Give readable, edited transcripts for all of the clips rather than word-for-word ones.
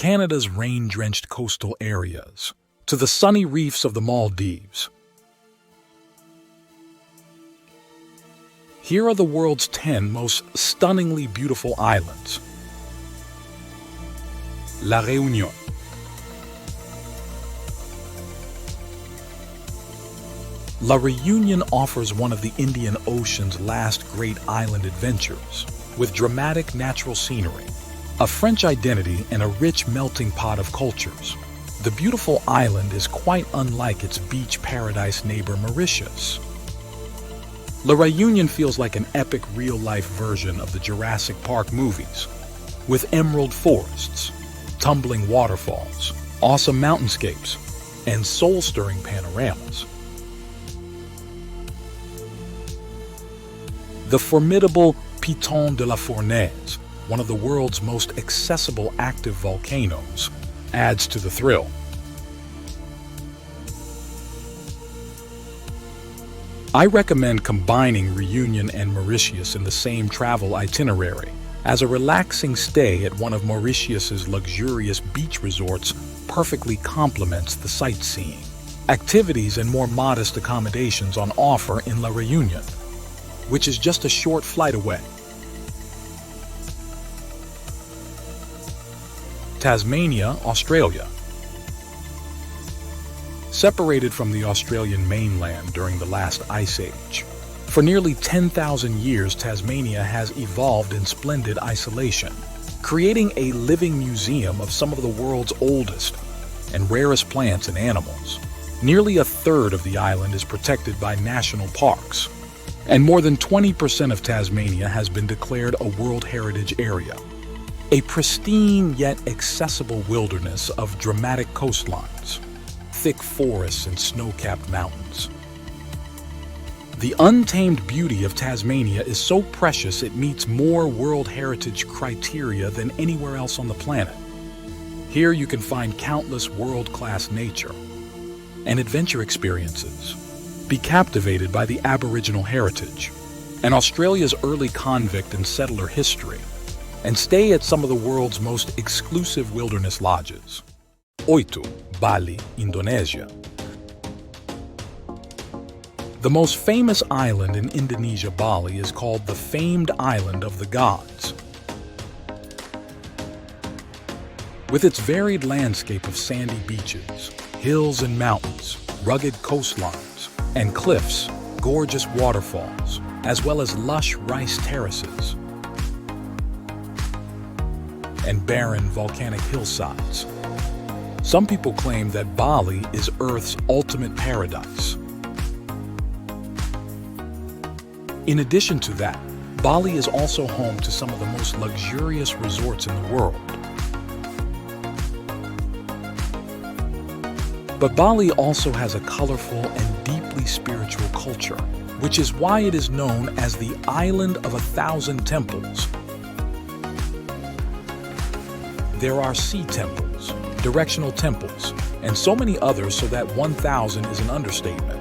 Canada's rain-drenched coastal areas to the sunny reefs of the Maldives. Here are the world's 10 most stunningly beautiful islands. La Réunion. La Réunion offers one of the Indian Ocean's last great island adventures, with dramatic natural scenery, a French identity, and a rich melting pot of cultures. The beautiful island is quite unlike its beach paradise neighbor Mauritius. La Réunion feels like an epic real-life version of the Jurassic Park movies, with emerald forests, tumbling waterfalls, awesome mountainscapes, and soul-stirring panoramas. The formidable Piton de la Fournaise, one of the world's most accessible active volcanoes, adds to the thrill. I recommend combining Reunion and Mauritius in the same travel itinerary, as a relaxing stay at one of Mauritius's luxurious beach resorts perfectly complements the sightseeing. Activities and more modest accommodations on offer in La Réunion, which is just a short flight away. Tasmania, Australia. Separated from the Australian mainland during the last ice age, for nearly 10,000 years Tasmania has evolved in splendid isolation, creating a living museum of some of the world's oldest and rarest plants and animals. Nearly a third of the island is protected by national parks, and more than 20% of Tasmania has been declared a World Heritage Area. A pristine yet accessible wilderness of dramatic coastlines, thick forests and snow-capped mountains. The untamed beauty of Tasmania is so precious it meets more World Heritage criteria than anywhere else on the planet. Here you can find countless world-class nature and adventure experiences. Be captivated by the Aboriginal heritage and Australia's early convict and settler history, and stay at some of the world's most exclusive wilderness lodges. Oitu, Bali, Indonesia. The most famous island in Indonesia, Bali, is called the famed Island of the Gods. With its varied landscape of sandy beaches, hills and mountains, rugged coastlines, and cliffs, gorgeous waterfalls, as well as lush rice terraces and barren volcanic hillsides. Some people claim that Bali is Earth's ultimate paradise. In addition to that, Bali is also home to some of the most luxurious resorts in the world. But Bali also has a colorful and deeply spiritual culture, which is why it is known as the Island of 1,000 Temples. There are sea temples, directional temples, and so many others so that 1,000 is an understatement.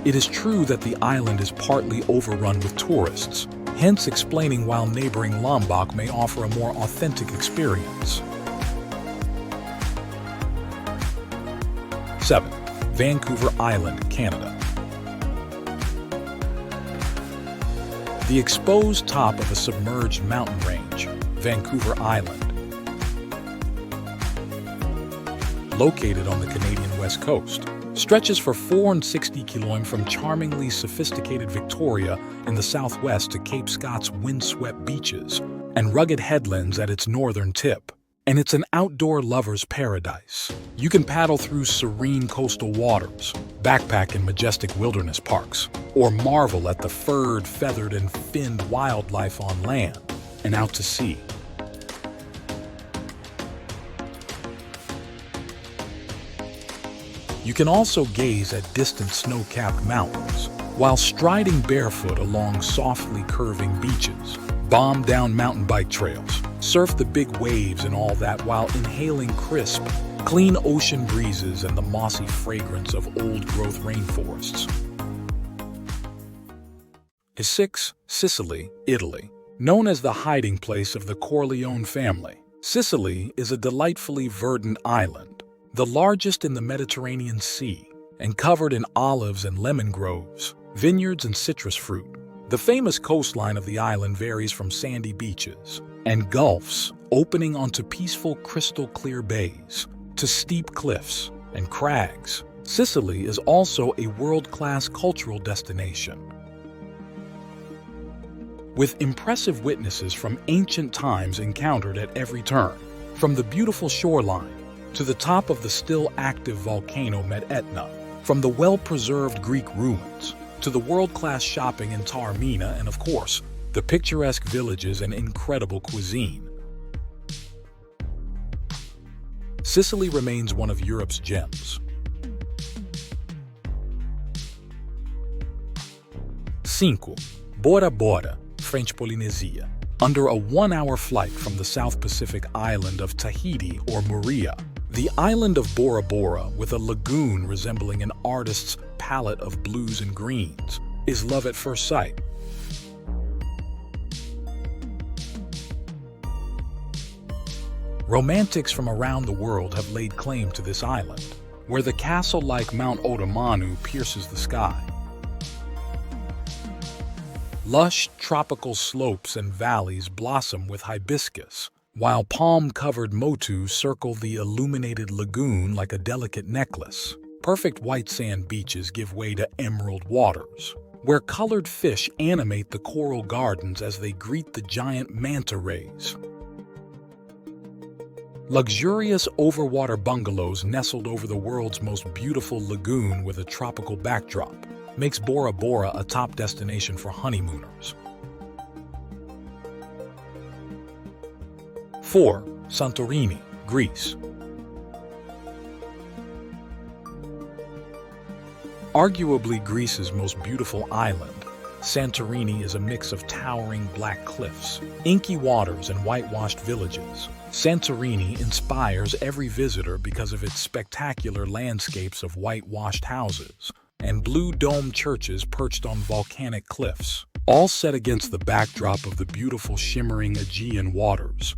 It is true that the island is partly overrun with tourists, hence explaining why neighboring Lombok may offer a more authentic experience. 7. Vancouver Island, Canada. The exposed top of a submerged mountain range, Vancouver Island, located on the Canadian west coast, stretches for 460 km from charmingly sophisticated Victoria in the southwest to Cape Scott's windswept beaches and rugged headlands at its northern tip. And it's an outdoor lover's paradise. You can paddle through serene coastal waters, backpack in majestic wilderness parks, or marvel at the furred, feathered, and finned wildlife on land and out to sea. You can also gaze at distant snow-capped mountains while striding barefoot along softly curving beaches, bomb down mountain bike trails, surf the big waves and all that while inhaling crisp, clean ocean breezes and the mossy fragrance of old-growth rainforests. 6. Sicily, Italy. Known as the hiding place of the Corleone family, Sicily is a delightfully verdant island, the largest in the Mediterranean Sea, and covered in olives and lemon groves, vineyards and citrus fruit. The famous coastline of the island varies from sandy beaches and gulfs opening onto peaceful crystal-clear bays to steep cliffs and crags. Sicily is also a world-class cultural destination, with impressive witnesses from ancient times encountered at every turn, from the beautiful shoreline to the top of the still active volcano Met Etna, from the well-preserved Greek ruins to the world-class shopping in Taormina, and of course, the picturesque villages and incredible cuisine. Sicily remains one of Europe's gems. 5. Bora Bora, French Polynesia. Under a 1-hour flight from the South Pacific island of Tahiti or Moorea, the island of Bora Bora, with a lagoon resembling an artist's palette of blues and greens, is love at first sight. Romantics from around the world have laid claim to this island, where the castle-like Mount Otomanu pierces the sky. Lush tropical slopes and valleys blossom with hibiscus, while palm-covered motus circle the illuminated lagoon like a delicate necklace. Perfect white sand beaches give way to emerald waters, where colored fish animate the coral gardens as they greet the giant manta rays. Luxurious overwater bungalows nestled over the world's most beautiful lagoon with a tropical backdrop makes Bora Bora a top destination for honeymooners. 4. Santorini, Greece. Arguably Greece's most beautiful island, Santorini is a mix of towering black cliffs, inky waters, and whitewashed villages. Santorini inspires every visitor because of its spectacular landscapes of whitewashed houses and blue-domed churches perched on volcanic cliffs, all set against the backdrop of the beautiful shimmering Aegean waters.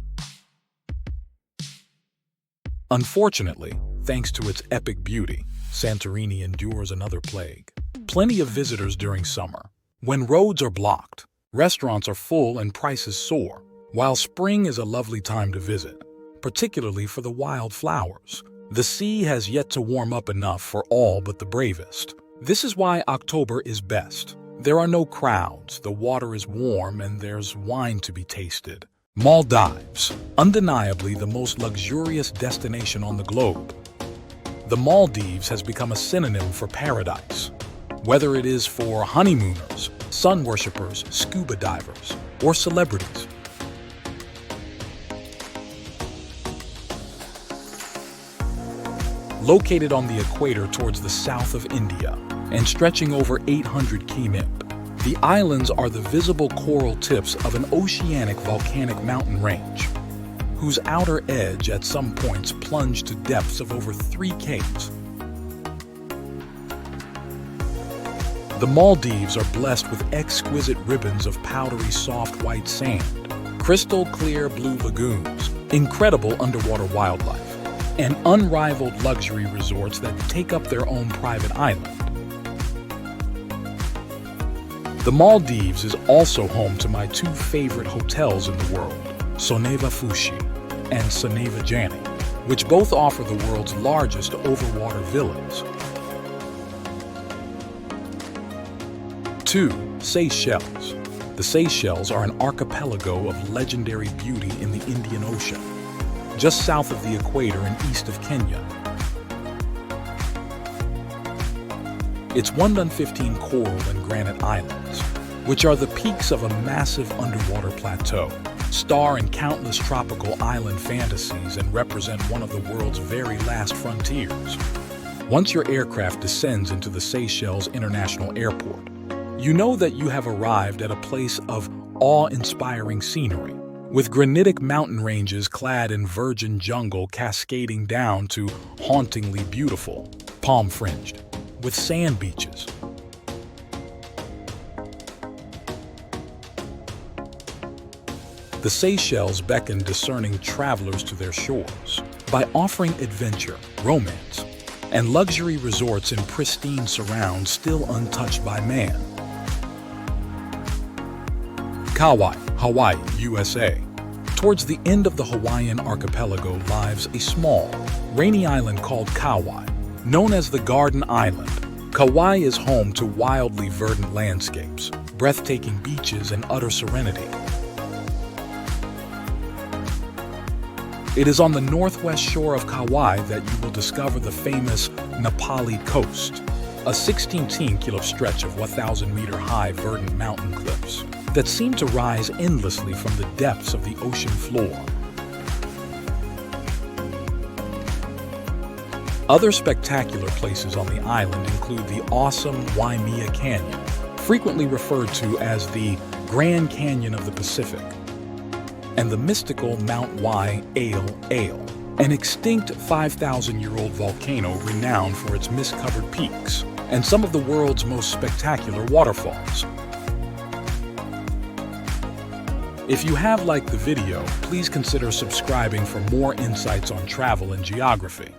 Unfortunately, thanks to its epic beauty, Santorini endures another plague. Plenty of visitors during summer, when roads are blocked, restaurants are full, and prices soar, while spring is a lovely time to visit, particularly for the wildflowers. The sea has yet to warm up enough for all but the bravest. This is why October is best. There are no crowds, the water is warm, and there's wine to be tasted. Maldives, undeniably the most luxurious destination on the globe. The Maldives has become a synonym for paradise. Whether it is for honeymooners, sun worshippers, scuba divers, or celebrities. Located on the equator towards the south of India and stretching over 800 km, the islands are the visible coral tips of an oceanic volcanic mountain range, whose outer edge at some points plunge to depths of over 3 km. The Maldives are blessed with exquisite ribbons of powdery soft white sand, crystal clear blue lagoons, incredible underwater wildlife, and unrivaled luxury resorts that take up their own private island. The Maldives is also home to my 2 favorite hotels in the world, Soneva Fushi and Soneva Jani, which both offer the world's largest overwater villas. 2. Seychelles. The Seychelles are an archipelago of legendary beauty in the Indian Ocean, just south of the equator and east of Kenya. It's 115 coral and granite islands, which are the peaks of a massive underwater plateau, star in countless tropical island fantasies, and represent one of the world's very last frontiers. Once your aircraft descends into the Seychelles International Airport, you know that you have arrived at a place of awe-inspiring scenery, with granitic mountain ranges clad in virgin jungle cascading down to hauntingly beautiful, palm-fringed, with sand beaches. The Seychelles beckon discerning travelers to their shores by offering adventure, romance, and luxury resorts in pristine surrounds still untouched by man. Kauai, Hawaii, USA. Towards the end of the Hawaiian archipelago lies a small, rainy island called Kauai. Known as the Garden Island, Kauai is home to wildly verdant landscapes, breathtaking beaches, and utter serenity. It is on the northwest shore of Kauai that you will discover the famous Napali Coast, a 16-kilo stretch of 1,000-meter-high verdant mountain cliffs that seem to rise endlessly from the depths of the ocean floor. Other spectacular places on the island include the awesome Waimea Canyon, frequently referred to as the Grand Canyon of the Pacific, and the mystical Mount Waialeale, an extinct 5,000-year-old volcano renowned for its mist-covered peaks and some of the world's most spectacular waterfalls. If you have liked the video, please consider subscribing for more insights on travel and geography.